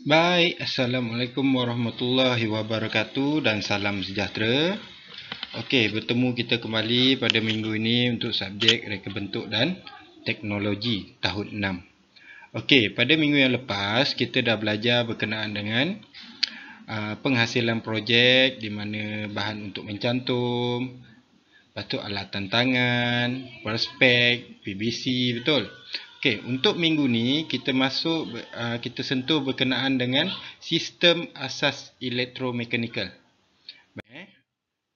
Baik, Assalamualaikum warahmatullahi wabarakatuh dan salam sejahtera. Okey, bertemu kita kembali pada minggu ini untuk subjek reka bentuk dan teknologi tahun 6. Okey, pada minggu yang lepas kita dah belajar berkenaan dengan penghasilan projek di mana bahan untuk mencantum, lepas tu alatan tangan, perspek, PVC, betul? Okey, untuk minggu ni kita sentuh berkenaan dengan sistem asas elektromekanikal.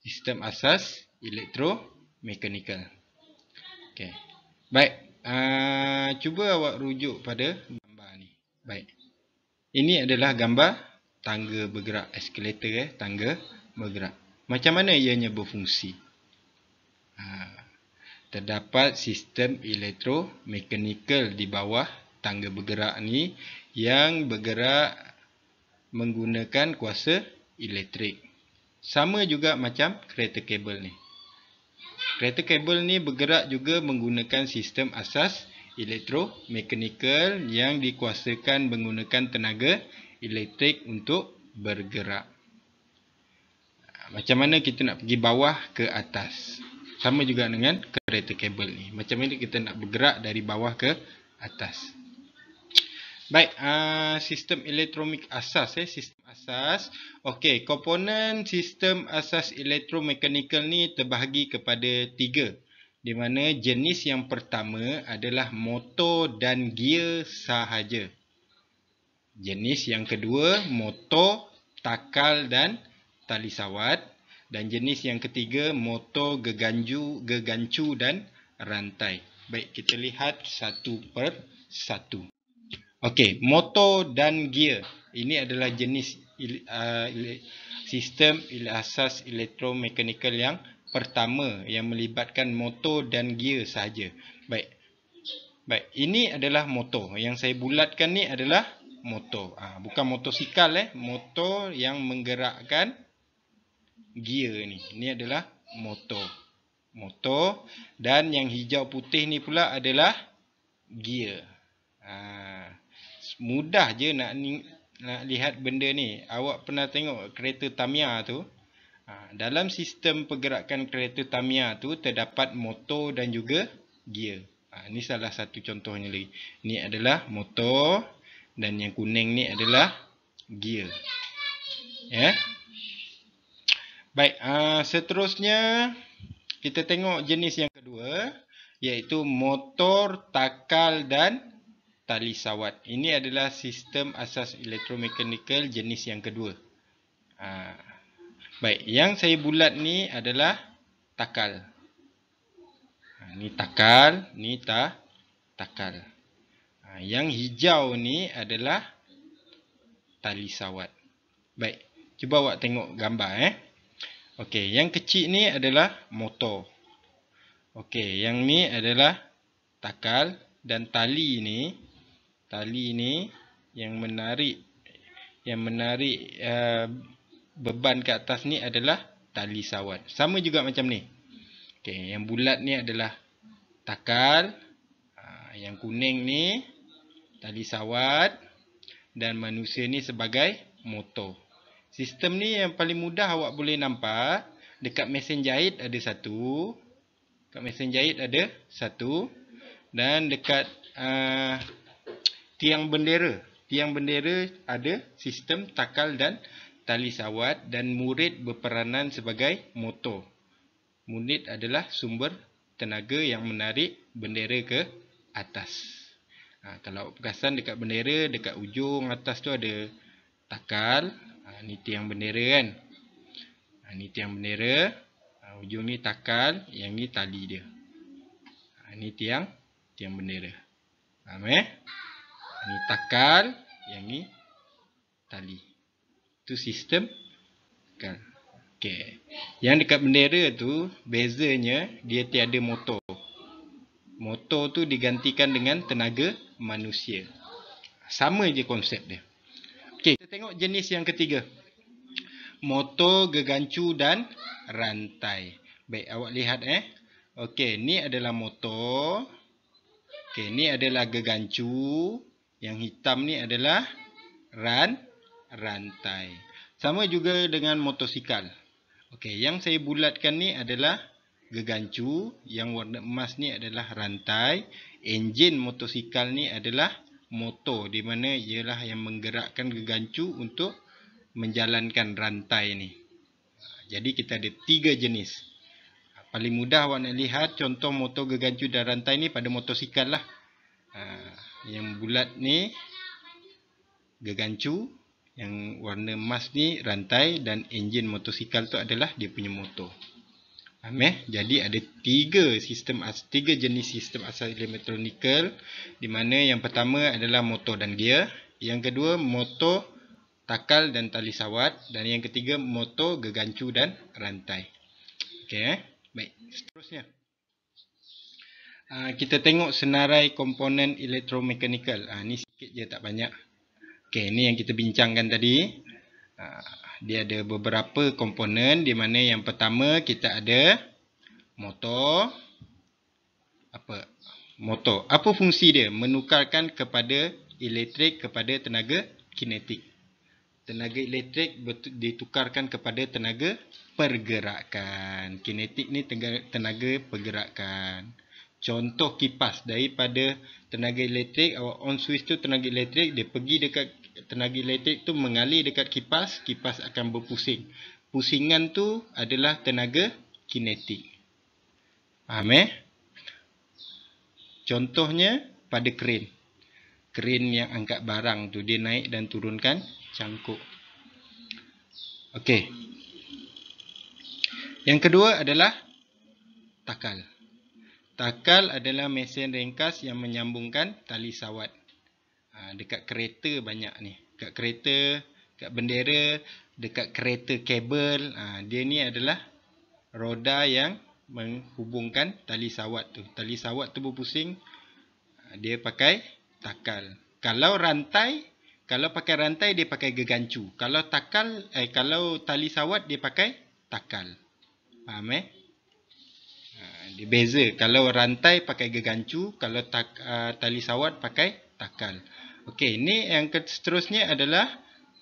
Sistem asas elektromekanikal. Okey. Baik, cuba awak rujuk pada gambar ni. Baik. Ini adalah gambar tangga bergerak, eskalator tangga bergerak. Macam mana ianya berfungsi? Terdapat sistem elektromekanikal di bawah tangga bergerak ni yang bergerak menggunakan kuasa elektrik. Sama juga macam kereta kabel ni. Kereta kabel ni bergerak juga menggunakan sistem asas elektromekanikal yang dikuasakan menggunakan tenaga elektrik untuk bergerak. Macam mana kita nak pergi bawah ke atas? Sama juga dengan kereta kabel ni. Macam mana kita nak bergerak dari bawah ke atas? Baik, sistem elektronik asas. Sistem asas. Okey, komponen sistem asas elektromekanikal ni terbahagi kepada 3. Di mana jenis yang pertama adalah motor dan gear sahaja. Jenis yang kedua, motor, takal dan tali sawat. Dan jenis yang ketiga, motor gegancu dan rantai. Baik, kita lihat satu per satu. Okey, motor dan gear. Ini adalah jenis sistem asas elektromekanikal yang pertama yang melibatkan motor dan gear sahaja. Baik. Baik, ini adalah motor. Yang saya bulatkan ni adalah motor. Bukan motosikal motor yang menggerakkan gear ni. Ini adalah motor. Motor dan yang hijau putih ni pula adalah gear. Mudah je nak lihat benda ni. Awak pernah tengok kereta Tamiya tu? Dalam sistem pergerakan kereta Tamiya tu terdapat motor dan juga gear. Ini salah satu contohnya lagi. Ini adalah motor dan yang kuning ni adalah gear. Ya. Baik, seterusnya kita tengok jenis yang kedua, iaitu motor, takal dan tali sawat. Ini adalah sistem asas elektromekanikal jenis yang kedua. Baik, yang saya bulat ni adalah takal. Ni takal, ni takal. Yang hijau ni adalah tali sawat. Baik, cuba awak tengok gambar Okey, yang kecil ni adalah motor. Okey, yang ni adalah takal dan tali ni yang menarik beban ke atas ni adalah tali sawat. Sama juga macam ni. Okey, yang bulat ni adalah takal, yang kuning ni tali sawat dan manusia ni sebagai motor. Sistem ni yang paling mudah awak boleh nampak. Dekat mesin jahit ada satu. Dekat mesin jahit ada satu. Dan dekat tiang bendera. Tiang bendera ada sistem takal dan tali sawat. Dan murid berperanan sebagai motor. Murid adalah sumber tenaga yang menarik bendera ke atas. Kalau perasan dekat bendera, dekat ujung atas tu ada takal. Ni tiang bendera kan. Ni tiang bendera. Ujung ni takal. Yang ni tali dia. Ni tiang bendera. Faham Ni takal. Yang ni tali. Itu sistem takal. Okay. Yang dekat bendera tu, bezanya dia tiada motor. Motor tu digantikan dengan tenaga manusia. Sama je konsep dia. Okey, kita tengok jenis yang ketiga. Motor gegancu dan rantai. Baik, awak lihat Okey, ni adalah motor. Okey, ni adalah gegancu. Yang hitam ni adalah rantai. Sama juga dengan motosikal. Okey, yang saya bulatkan ni adalah gegancu, yang warna emas ni adalah rantai, enjin motosikal ni adalah motor, di mana ialah yang menggerakkan gegancu untuk menjalankan rantai ni. Jadi kita ada 3 jenis. Paling mudah awak nak lihat contoh motor gegancu dan rantai ni pada motosikal lah. Yang bulat ni gegancu, yang warna emas ni rantai, dan enjin motosikal tu adalah dia punya motor. Jadi ada 3 jenis sistem asal elektronikal, di mana yang pertama adalah motor dan gear, yang kedua motor, takal dan tali sawat, dan yang ketiga motor, gegancu dan rantai. Okey, baik. Seterusnya, kita tengok senarai komponen elektromekanikal. Ni sikit je, tak banyak. Okey, ni yang kita bincangkan tadi. Dia ada beberapa komponen, di mana yang pertama kita ada motor. Motor. Apa fungsi dia? Menukarkan kepada elektrik kepada tenaga kinetik. Tenaga elektrik ditukarkan kepada tenaga pergerakan. Kinetik ni tenaga pergerakan. Contoh kipas, daripada tenaga elektrik, awak on switch tu tenaga elektrik, dia pergi dekat tenaga elektrik tu mengalir dekat kipas, kipas akan berpusing. Pusingan tu adalah tenaga kinetik. Faham Contohnya pada kren. Kren yang angkat barang tu, dia naik dan turunkan cangkuk. Okey. Yang kedua adalah takal. Takal adalah mesin ringkas yang menyambungkan tali sawat. Dekat kereta banyak ni. Dekat kereta, dekat bendera, dekat kereta kabel. Dia ni adalah roda yang menghubungkan tali sawat tu. Tali sawat tu berpusing, dia pakai takal. Kalau pakai rantai dia pakai gegancu. Kalau tali sawat dia pakai takal. Faham Dia beza. Kalau rantai pakai gegancu, kalau tali sawat pakai takal. Okey, ini yang seterusnya adalah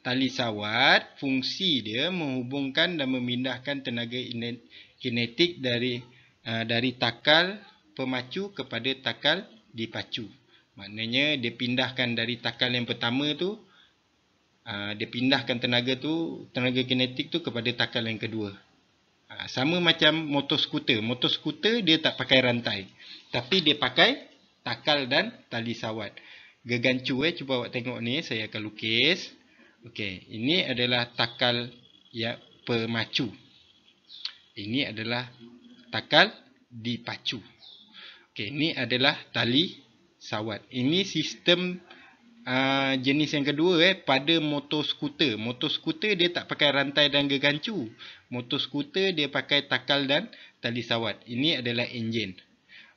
tali sawat. Fungsi dia menghubungkan dan memindahkan tenaga kinetik dari takal pemacu kepada takal dipacu. Maknanya dia pindahkan dari takal yang pertama tu, dia pindahkan tenaga kinetik tu kepada takal yang kedua. Sama macam motor skuter. Motor skuter dia tak pakai rantai, tapi dia pakai takal dan tali sawat. Gegancu cuba awak tengok ni, saya akan lukis. Okey, ini adalah takal yang pemacu. Ini adalah takal dipacu. Okey, ini adalah tali sawat. Ini sistem jenis yang kedua pada motor skuter. Motor skuter dia tak pakai rantai dan gegancu. Motor skuter dia pakai takal dan tali sawat. Ini adalah enjin.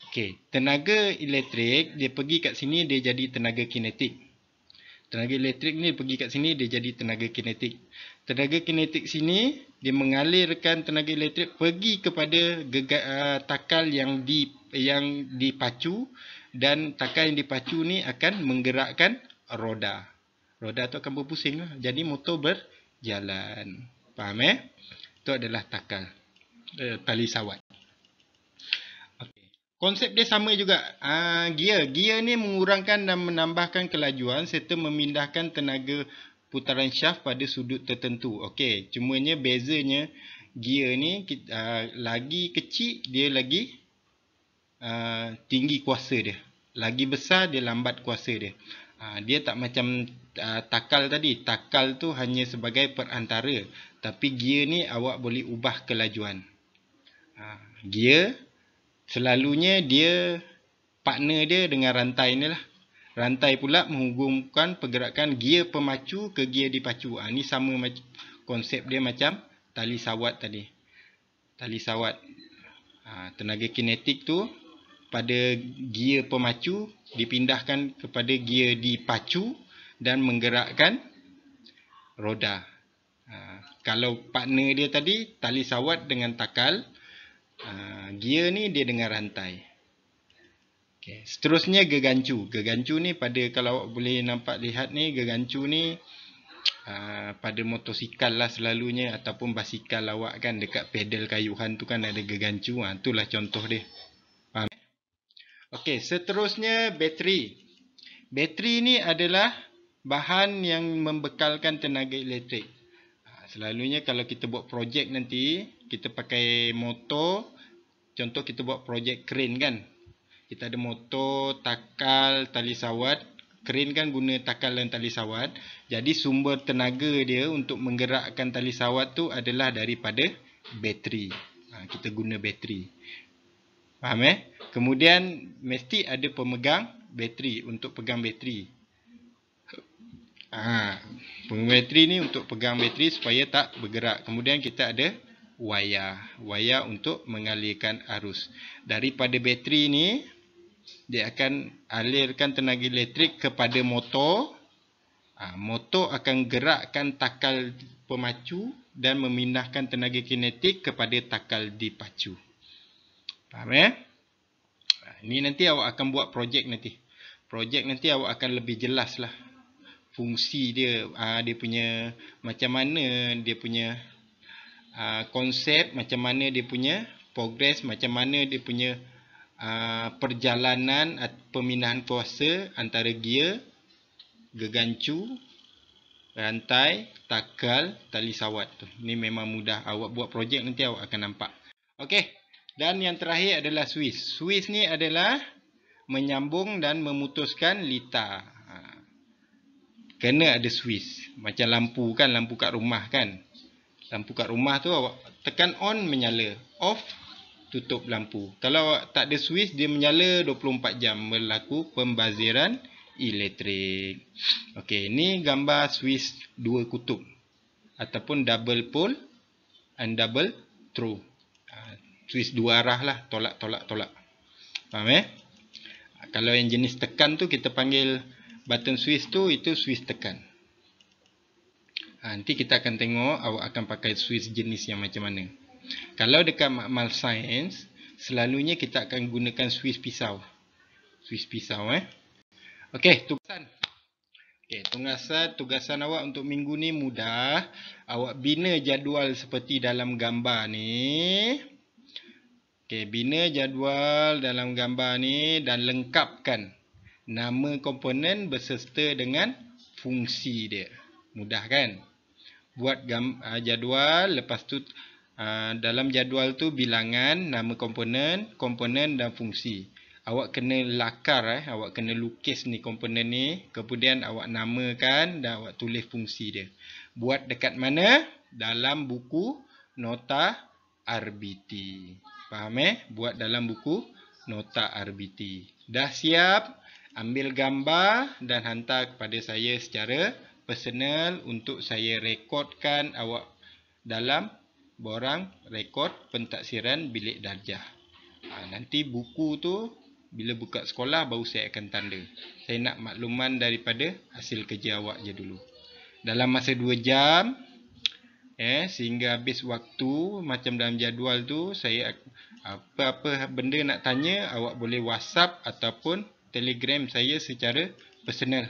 Okey, tenaga elektrik dia pergi kat sini, dia jadi tenaga kinetik. Tenaga elektrik ni pergi kat sini, dia jadi tenaga kinetik. Tenaga kinetik sini dia mengalirkan tenaga elektrik pergi kepada takal yang dipacu, dan takal yang dipacu ni akan menggerakkan roda. Roda tu akan berpusing lah. Jadi motor berjalan. Faham Itu adalah takal, tali sawat. Okay. Konsep dia sama juga. Gear ni mengurangkan dan menambahkan kelajuan serta memindahkan tenaga putaran syaf pada sudut tertentu. Okey, cumanya bezanya gear ni lagi kecil dia lagi tinggi kuasa dia. Lagi besar dia lambat kuasa dia. Dia tak macam takal tadi. Takal tu hanya sebagai perantara. Tapi gear ni awak boleh ubah kelajuan. Gear selalunya dia partner dia dengan rantai ni lah. Rantai pula menghubungkan pergerakan gear pemacu ke gear dipacu. Ni sama konsep dia macam tali sawat tadi. Tali sawat. Tenaga kinetik tu pada gear pemacu dipindahkan kepada gear dipacu dan menggerakkan roda. Kalau partner dia tadi tali sawat dengan takal, gear ni dia dengan rantai. Okay. Seterusnya gegancu. Gegancu ni kalau awak boleh nampak lihat ni, gegancu ni pada motosikal lah selalunya, ataupun basikal awak kan, dekat pedal kayuhan tu kan ada gegancu. Itulah contoh dia. Faham? Okey, seterusnya bateri. Bateri ni adalah bahan yang membekalkan tenaga elektrik. Selalunya kalau kita buat projek nanti, kita pakai motor. Contoh kita buat projek crane kan. Kita ada motor, takal, tali sawat. Crane kan guna takal dan tali sawat. Jadi sumber tenaga dia untuk menggerakkan tali sawat tu adalah daripada bateri. Kita guna bateri. Faham Kemudian mesti ada pemegang bateri untuk pegang bateri. Pemegang bateri ni untuk pegang bateri supaya tak bergerak. Kemudian kita ada wayar untuk mengalirkan arus. Daripada bateri ni dia akan alirkan tenaga elektrik kepada motor. Motor akan gerakkan takal pemacu dan memindahkan tenaga kinetik kepada takal dipacu. Faham Ini nanti awak akan buat projek nanti. Projek nanti awak akan lebih jelas lah fungsi dia, dia punya macam mana dia punya konsep, macam mana dia punya progres, macam mana dia punya perjalanan pemindahan kuasa antara gear, gegancu, rantai, takal, tali sawat tu. Ini memang mudah. Awak buat projek nanti awak akan nampak. Okey. Dan yang terakhir adalah Swiss. Swiss ni adalah menyambung dan memutuskan litar. Kena ada Swiss. Macam lampu kan, lampu kat rumah kan. Lampu kat rumah tu awak tekan on, menyala. Off, tutup lampu. Kalau awak tak ada Swiss, dia menyala 24 jam. Berlaku pembaziran elektrik. Okey, ni gambar Swiss 2 kutub. Ataupun double pole and double throw. Swiss 2 arah lah. Tolak. Faham Kalau yang jenis tekan tu kita panggil button Swiss tu, itu Swiss tekan. Nanti kita akan tengok awak akan pakai Swiss jenis yang macam mana. Kalau dekat makmal sains, selalunya kita akan gunakan Swiss pisau. Swiss pisau Okey, tugasan. Tugasan awak untuk minggu ni mudah. Awak bina jadual seperti dalam gambar ni. Okey, bina jadual dalam gambar ni dan lengkapkan nama komponen berserta dengan fungsi dia. Mudah kan? Buat jadual, lepas tu dalam jadual tu bilangan, nama komponen dan fungsi. Awak kena lakar, awak kena lukis ni komponen ni, kemudian awak namakan dan awak tulis fungsi dia. Buat dekat mana? Dalam buku nota RBT. Faham Buat dalam buku nota RBT. Dah siap? Ambil gambar dan hantar kepada saya secara personal untuk saya rekodkan awak dalam borang rekod pentaksiran bilik darjah. Nanti buku tu bila buka sekolah baru saya akan tanda. Saya nak makluman daripada hasil kerja awak je dulu. Dalam masa 2 jam sehingga habis waktu macam dalam jadual tu, saya apa-apa benda nak tanya awak boleh WhatsApp ataupun Telegram saya secara personal.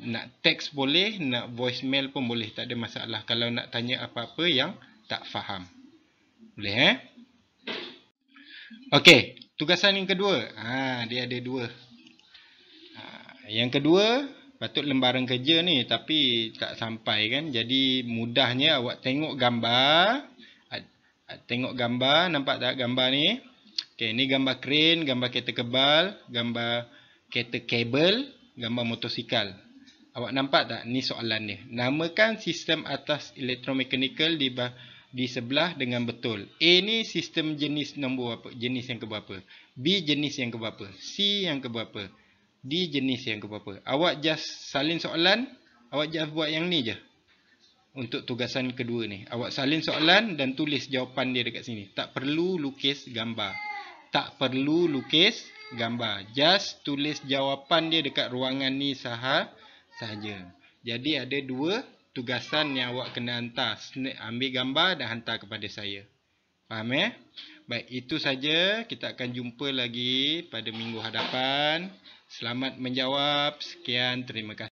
Nak teks boleh, nak voicemail pun boleh, tak ada masalah kalau nak tanya apa-apa yang tak faham. Boleh Okey, tugasan yang kedua. Dia ada 2. Yang kedua, patut lembaran kerja ni tapi tak sampai kan. Jadi mudahnya awak tengok gambar. Tengok gambar, nampak tak gambar ni? Okey, ni gambar crane, gambar kereta kebal, gambar kereta kabel, gambar motosikal. Awak nampak tak? Ni soalan dia. Namakan sistem atas elektromekanikal di sebelah dengan betul. A ni sistem jenis nombor apa? Jenis yang keberapa? B jenis yang keberapa? C yang keberapa? D jenis yang keberapa? Awak just salin soalan, awak just buat yang ni je. Untuk tugasan kedua ni. Awak salin soalan dan tulis jawapan dia dekat sini. Tak perlu lukis gambar. Just tulis jawapan dia dekat ruangan ni sahaja. Jadi ada 2 tugasan yang awak kena hantar. Ambil gambar dan hantar kepada saya. Faham Baik, itu saja. Kita akan jumpa lagi pada minggu hadapan. Selamat menjawab. Sekian, terima kasih.